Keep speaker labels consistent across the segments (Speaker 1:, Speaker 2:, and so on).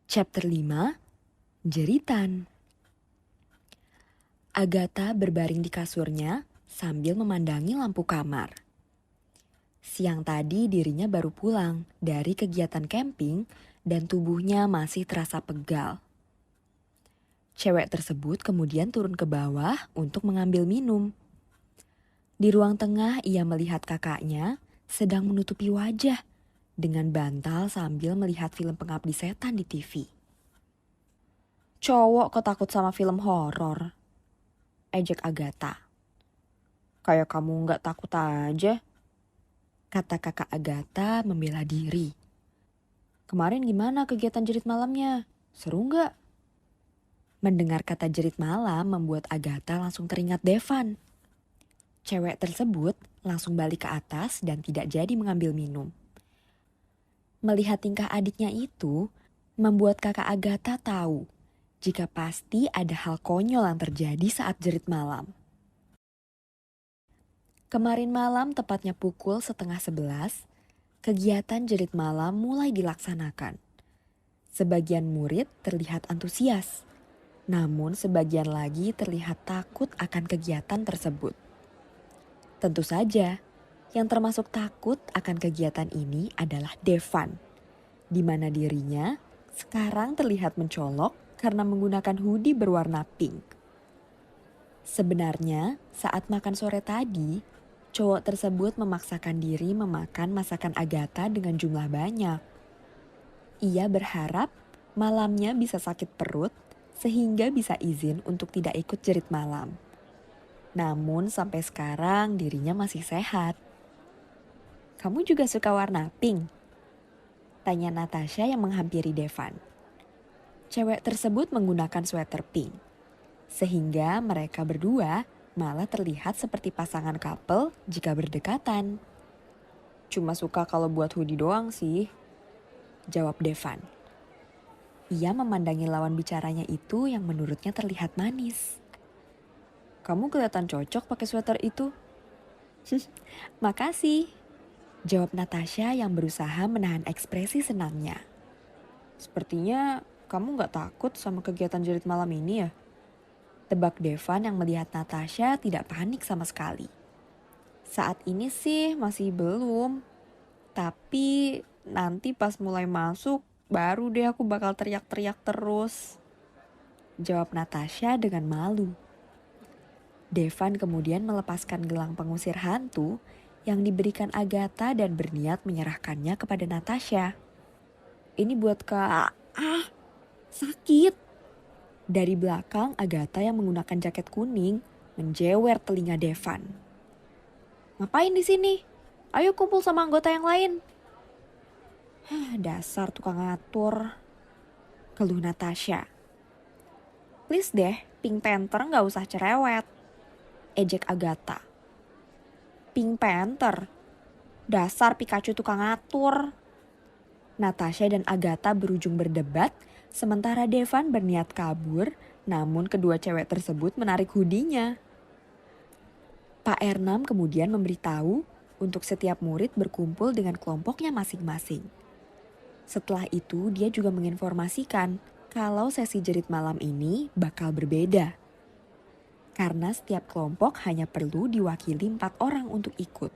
Speaker 1: Chapter 5, Jeritan. Agatha berbaring di kasurnya sambil memandangi lampu kamar. Siang tadi dirinya baru pulang dari kegiatan camping dan tubuhnya masih terasa pegal. Cewek tersebut kemudian turun ke bawah untuk mengambil minum. Di ruang tengah ia melihat kakaknya sedang menutupi wajah dengan bantal sambil melihat film Pengabdi Setan di TV. "Cowok kok takut sama film horor?" ejek Agatha. "Kayak kamu nggak takut aja," kata kakak Agatha membela diri. "Kemarin gimana kegiatan jerit malamnya? Seru nggak?" Mendengar kata jerit malam membuat Agatha langsung teringat Devan. Cewek tersebut langsung balik ke atas dan tidak jadi mengambil minum. Melihat tingkah adiknya itu, membuat kakak Agatha tahu jika pasti ada hal konyol yang terjadi saat jerit malam. Kemarin malam tepatnya pukul 10:30, kegiatan jerit malam mulai dilaksanakan. Sebagian murid terlihat antusias, namun sebagian lagi terlihat takut akan kegiatan tersebut. Tentu saja, yang termasuk takut akan kegiatan ini adalah Devan, di mana dirinya sekarang terlihat mencolok karena menggunakan hoodie berwarna pink. Sebenarnya, saat makan sore tadi, cowok tersebut memaksakan diri memakan masakan Agatha dengan jumlah banyak. Ia berharap malamnya bisa sakit perut sehingga bisa izin untuk tidak ikut jerit malam. Namun sampai sekarang dirinya masih sehat. "Kamu juga suka warna pink?" tanya Natasha yang menghampiri Devan. Cewek tersebut menggunakan sweater pink, sehingga mereka berdua malah terlihat seperti pasangan couple jika berdekatan. "Cuma suka kalau buat hoodie doang sih," jawab Devan. Ia memandangi lawan bicaranya itu yang menurutnya terlihat manis. "Kamu kelihatan cocok pakai sweater itu." "Makasih," jawab Natasha yang berusaha menahan ekspresi senangnya. "Sepertinya kamu gak takut sama kegiatan jerit malam ini ya?" tebak Devan yang melihat Natasha tidak panik sama sekali. "Saat ini sih masih belum. Tapi nanti pas mulai masuk baru deh aku bakal teriak-teriak terus," jawab Natasha dengan malu. Devan kemudian melepaskan gelang pengusir hantu yang diberikan Agatha dan berniat menyerahkannya kepada Natasha. "Ini buat Kak." "Ah, sakit." Dari belakang Agatha yang menggunakan jaket kuning menjewer telinga Devan. "Ngapain di sini? Ayo kumpul sama anggota yang lain." "Dasar tukang ngatur," keluh Natasha. "Please deh, Pink Panther gak usah cerewet," ejek Agatha. "Pink Panther? Dasar Pikachu tukang ngatur." Natasha dan Agatha berujung berdebat, sementara Devan berniat kabur, namun kedua cewek tersebut menarik hoodie-nya. Pak Ernam kemudian memberitahu untuk setiap murid berkumpul dengan kelompoknya masing-masing. Setelah itu dia juga menginformasikan kalau sesi jerit malam ini bakal berbeda. Karena setiap kelompok hanya perlu diwakili 4 orang untuk ikut.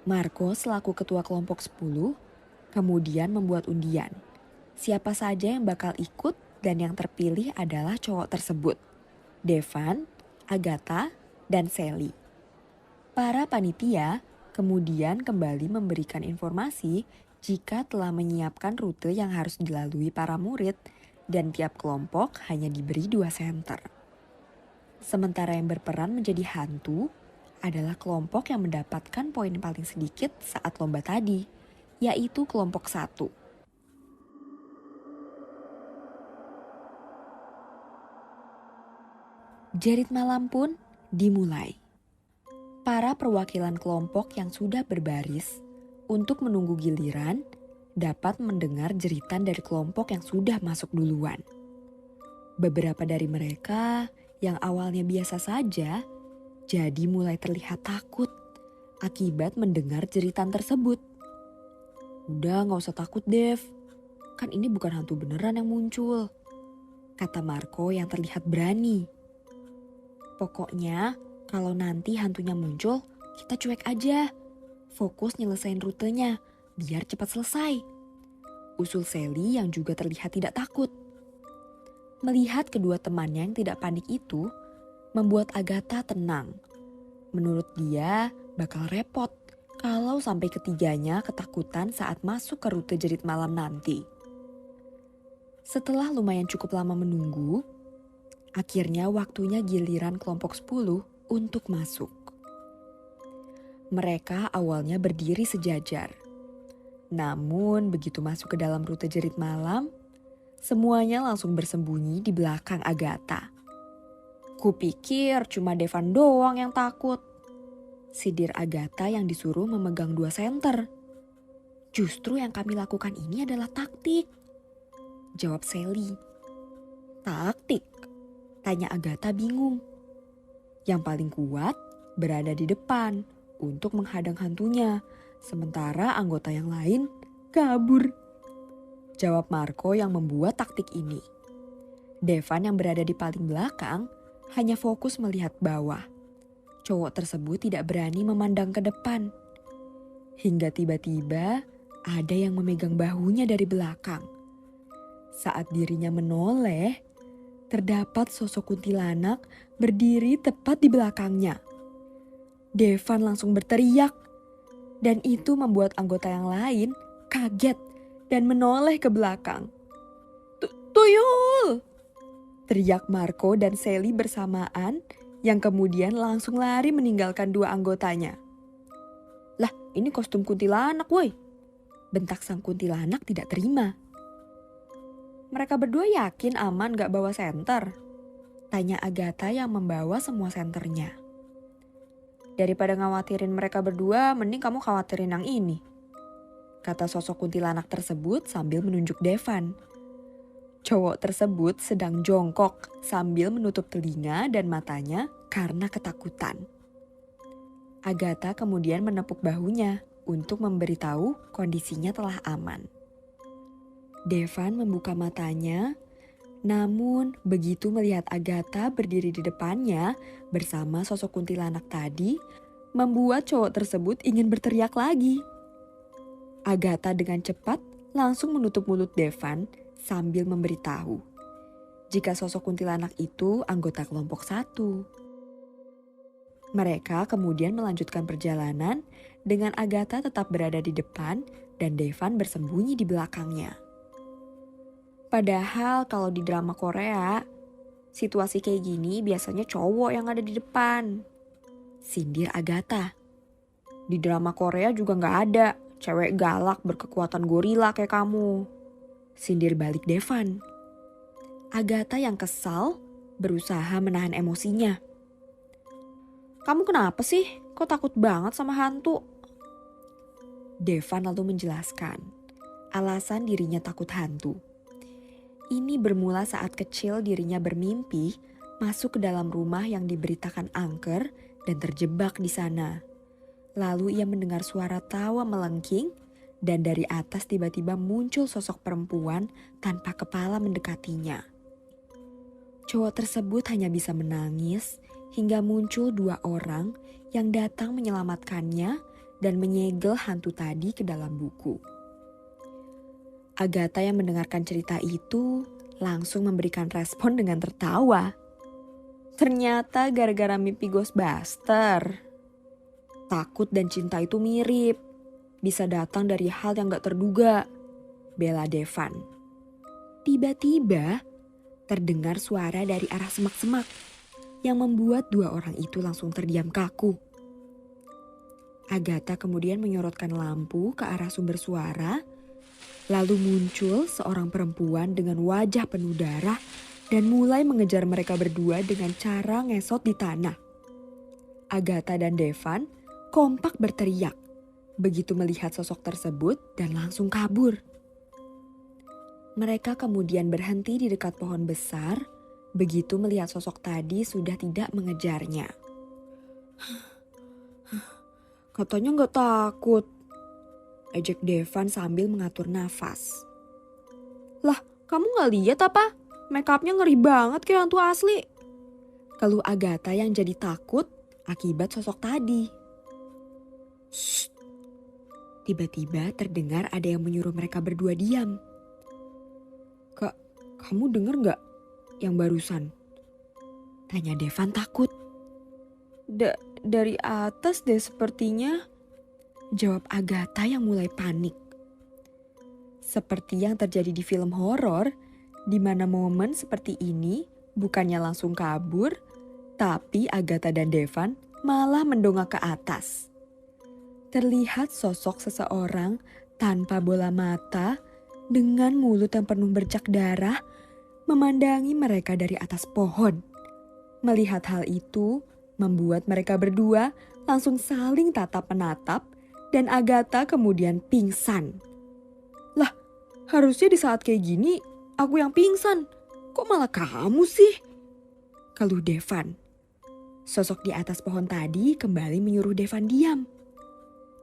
Speaker 1: Marco selaku ketua kelompok 10 kemudian membuat undian. Siapa saja yang bakal ikut dan yang terpilih adalah cowok tersebut. Devan, Agatha, dan Sally. Para panitia kemudian kembali memberikan informasi jika telah menyiapkan rute yang harus dilalui para murid dan tiap kelompok hanya diberi 2 senter. Sementara yang berperan menjadi hantu adalah kelompok yang mendapatkan poin paling sedikit saat lomba tadi, yaitu kelompok 1. Jerit malam pun dimulai. Para perwakilan kelompok yang sudah berbaris untuk menunggu giliran dapat mendengar jeritan dari kelompok yang sudah masuk duluan. Beberapa dari mereka yang awalnya biasa saja jadi mulai terlihat takut akibat mendengar jeritan tersebut. "Udah gak usah takut, Dev," Kan ini bukan hantu beneran yang muncul, kata Marco yang terlihat berani. Pokoknya kalau nanti hantunya muncul, kita cuek aja. Fokus nyelesain rutenya, biar cepat selesai. Usul Sally yang juga terlihat tidak takut. Melihat kedua temannya yang tidak panik itu, membuat Agatha tenang. Menurut dia, bakal repot kalau sampai ketiganya ketakutan saat masuk ke rute jerit malam nanti. Setelah lumayan cukup lama menunggu, akhirnya waktunya giliran kelompok 10 untuk masuk. Mereka awalnya berdiri sejajar. Namun begitu masuk ke dalam rute jerit malam, semuanya langsung bersembunyi di belakang Agatha. Kupikir cuma Devan doang yang takut. Sidir Agatha yang disuruh memegang 2 senter. Justru yang kami lakukan ini adalah taktik, jawab Sally. Taktik? Tanya Agatha bingung. Yang paling kuat berada di depan untuk menghadang hantunya, sementara anggota yang lain kabur, jawab Marco yang membuat taktik ini. Devan yang berada di paling belakang hanya fokus melihat bawah. Cowok tersebut tidak berani memandang ke depan. Hingga tiba-tiba ada yang memegang bahunya dari belakang. Saat dirinya menoleh, terdapat sosok kuntilanak berdiri tepat di belakangnya. Devan langsung berteriak, dan itu membuat anggota yang lain kaget dan menoleh ke belakang. Tuyul! Teriak Marco dan Sally bersamaan, yang kemudian langsung lari meninggalkan 2 anggotanya. Lah, ini kostum kuntilanak woi. Bentak sang kuntilanak tidak terima. Mereka berdua yakin aman gak bawa senter? Tanya Agatha yang membawa semua senternya. Daripada ngawatirin mereka berdua, mending kamu khawatirin yang ini, kata sosok kuntilanak tersebut sambil menunjuk Devan. Cowok tersebut sedang jongkok sambil menutup telinga dan matanya karena ketakutan. Agatha kemudian menepuk bahunya untuk memberitahu kondisinya telah aman. Devan membuka matanya, namun begitu melihat Agatha berdiri di depannya bersama sosok kuntilanak tadi, membuat cowok tersebut ingin berteriak lagi. Agatha dengan cepat langsung menutup mulut Devan sambil memberitahu jika sosok kuntilanak itu anggota kelompok 1. Mereka kemudian melanjutkan perjalanan dengan Agatha tetap berada di depan dan Devan bersembunyi di belakangnya. Padahal kalau di drama Korea, situasi kayak gini biasanya cowok yang ada di depan, sindir Agatha. Di drama Korea juga gak ada cewek galak berkekuatan gorila kayak kamu, sindir balik Devan. Agatha yang kesal berusaha menahan emosinya. Kamu kenapa sih? Kok takut banget sama hantu? Devan lalu menjelaskan alasan dirinya takut hantu. Ini bermula saat kecil dirinya bermimpi masuk ke dalam rumah yang diberitakan angker dan terjebak di sana. Lalu ia mendengar suara tawa melengking dan dari atas tiba-tiba muncul sosok perempuan tanpa kepala mendekatinya. Cowok tersebut hanya bisa menangis hingga muncul 2 orang yang datang menyelamatkannya dan menyegel hantu tadi ke dalam buku. Agatha yang mendengarkan cerita itu langsung memberikan respon dengan tertawa. Ternyata gara-gara mimpi Ghostbuster. Takut dan cinta itu mirip, bisa datang dari hal yang gak terduga, bela Devan. Tiba-tiba terdengar suara dari arah semak-semak yang membuat 2 orang itu langsung terdiam kaku. Agatha kemudian menyorotkan lampu ke arah sumber suara, lalu muncul seorang perempuan dengan wajah penuh darah dan mulai mengejar mereka berdua dengan cara ngesot di tanah. Agatha dan Devan kompak berteriak begitu melihat sosok tersebut dan langsung kabur. Mereka kemudian berhenti di dekat pohon besar begitu melihat sosok tadi sudah tidak mengejarnya. Katanya gak takut, ejek Devan sambil mengatur nafas. Lah, kamu gak lihat apa? Makeupnya ngeri banget kayak hantu asli. Keluh Agatha yang jadi takut akibat sosok tadi. Shh. Tiba-tiba terdengar ada yang menyuruh mereka berdua diam. Kak, kamu denger gak yang barusan? Tanya Devan takut. Dari atas deh sepertinya. Jawab Agatha yang mulai panik. Seperti yang terjadi di film horor, di mana momen seperti ini bukannya langsung kabur, tapi Agatha dan Devan malah mendongak ke atas. Terlihat sosok seseorang tanpa bola mata dengan mulut yang penuh bercak darah memandangi mereka dari atas pohon. Melihat hal itu membuat mereka berdua langsung saling tatap-menatap dan Agatha kemudian pingsan. Lah, harusnya di saat kayak gini aku yang pingsan. Kok malah kamu sih? Keluh Devan. Sosok di atas pohon tadi kembali menyuruh Devan diam.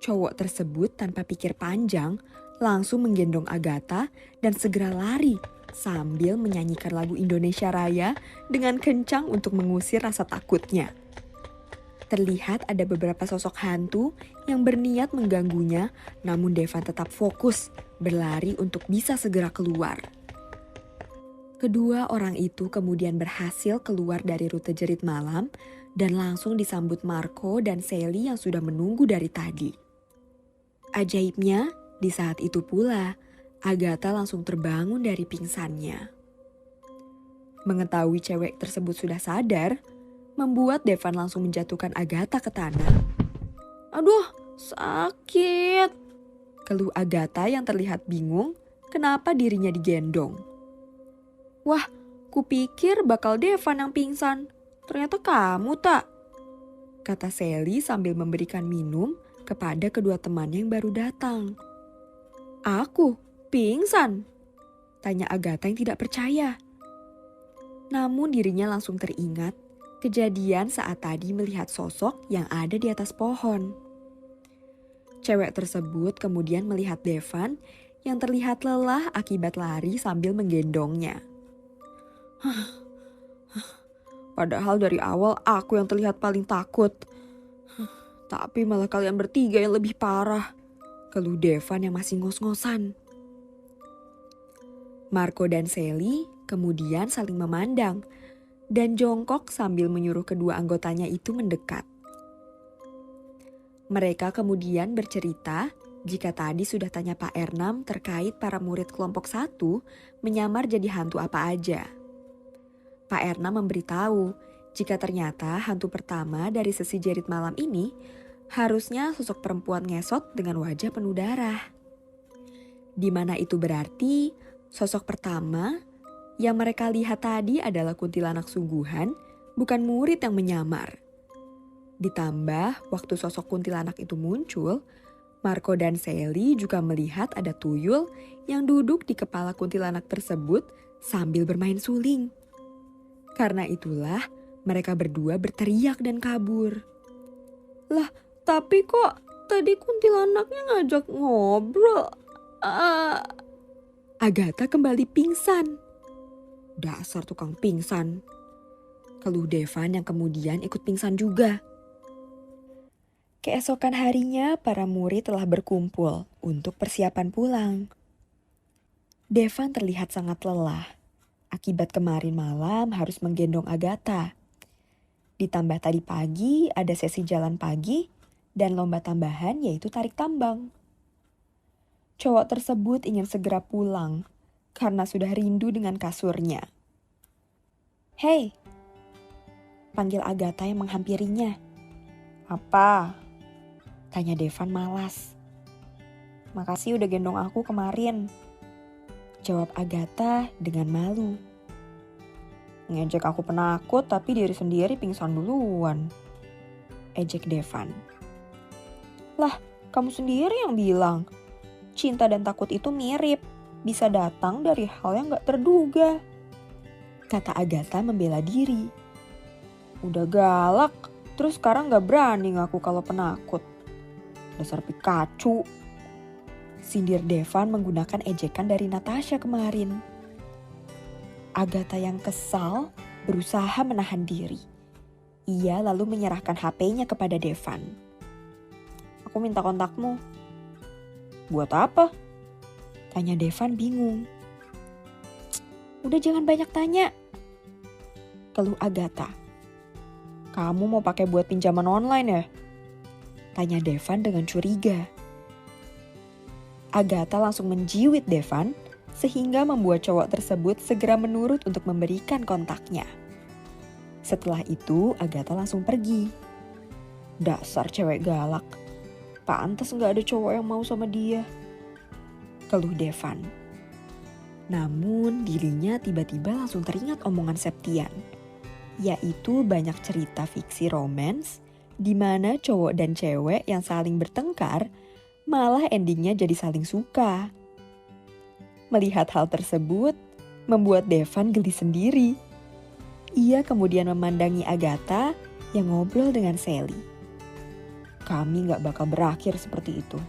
Speaker 1: Cowok tersebut tanpa pikir panjang langsung menggendong Agatha dan segera lari sambil menyanyikan lagu Indonesia Raya dengan kencang untuk mengusir rasa takutnya. Terlihat ada beberapa sosok hantu yang berniat mengganggunya, namun Devan tetap fokus berlari untuk bisa segera keluar. Kedua orang itu kemudian berhasil keluar dari rute jerit malam dan langsung disambut Marco dan Sally yang sudah menunggu dari tadi. Ajaibnya, di saat itu pula Agatha langsung terbangun dari pingsannya. Mengetahui cewek tersebut sudah sadar, membuat Devan langsung menjatuhkan Agatha ke tanah. Aduh, sakit. Keluh Agatha yang terlihat bingung kenapa dirinya digendong. Wah, kupikir bakal Devan yang pingsan. Ternyata kamu tak? Kata Sally sambil memberikan minum kepada kedua temannya yang baru datang. Aku pingsan? Tanya Agatha yang tidak percaya. Namun dirinya langsung teringat kejadian saat tadi melihat sosok yang ada di atas pohon. Cewek tersebut kemudian melihat Devan yang terlihat lelah akibat lari sambil menggendongnya. Padahal dari awal aku yang terlihat paling takut. Tapi malah kalian bertiga yang lebih parah. Keluh Devan yang masih ngos-ngosan. Marco dan Sally kemudian saling memandang dan jongkok sambil menyuruh kedua anggotanya itu mendekat. Mereka kemudian bercerita jika tadi sudah tanya Pak Ernam terkait para murid kelompok 1 menyamar jadi hantu apa aja. Pak Ernam memberitahu jika ternyata hantu pertama dari sesi jerit malam ini harusnya sosok perempuan ngesot dengan wajah penuh darah. Di mana itu berarti sosok pertama yang mereka lihat tadi adalah kuntilanak sungguhan, bukan murid yang menyamar. Ditambah waktu sosok kuntilanak itu muncul, Marco dan Sally juga melihat ada tuyul yang duduk di kepala kuntilanak tersebut sambil bermain suling. Karena itulah mereka berdua berteriak dan kabur. Lah, tapi kok tadi kuntilanaknya ngajak ngobrol? Agatha kembali pingsan. Dasar tukang pingsan. Keluh Devan yang kemudian ikut pingsan juga. Keesokan harinya para murid telah berkumpul untuk persiapan pulang. Devan terlihat sangat lelah. Akibat kemarin malam harus menggendong Agatha. Ditambah tadi pagi ada sesi jalan pagi dan lomba tambahan yaitu tarik tambang. Cowok tersebut ingin segera pulang karena sudah rindu dengan kasurnya. Hei, panggil Agatha yang menghampirinya. Apa? Tanya Devan malas. Makasih udah gendong aku kemarin. Jawab Agatha dengan malu. Ngejek aku penakut tapi diri sendiri pingsan duluan. Ejek Devan. Lah, kamu sendiri yang bilang. Cinta dan takut itu mirip. Bisa datang dari hal yang gak terduga. Kata Agatha membela diri. Udah galak, terus sekarang gak berani ngaku kalau penakut. Dasar Pikachu. Sindir Devan menggunakan ejekan dari Natasha kemarin. Agatha yang kesal berusaha menahan diri. Ia lalu menyerahkan HP-nya kepada Devan. "Aku minta kontakmu." "Buat apa?" tanya Devan bingung. "Udah jangan banyak tanya," keluh Agatha. "Kamu mau pakai buat pinjaman online ya?" tanya Devan dengan curiga. Agatha langsung menjiwit Devan sehingga membuat cowok tersebut segera menurut untuk memberikan kontaknya. Setelah itu Agatha langsung pergi. "Dasar cewek galak, pantas gak ada cowok yang mau sama dia," keluh Devan. Namun dirinya tiba-tiba langsung teringat omongan Septian, yaitu banyak cerita fiksi romance di mana cowok dan cewek yang saling bertengkar malah endingnya jadi saling suka. Melihat hal tersebut membuat Devan geli sendiri. Ia kemudian memandangi Agatha yang ngobrol dengan Sally. "Kami gak bakal berakhir seperti itu.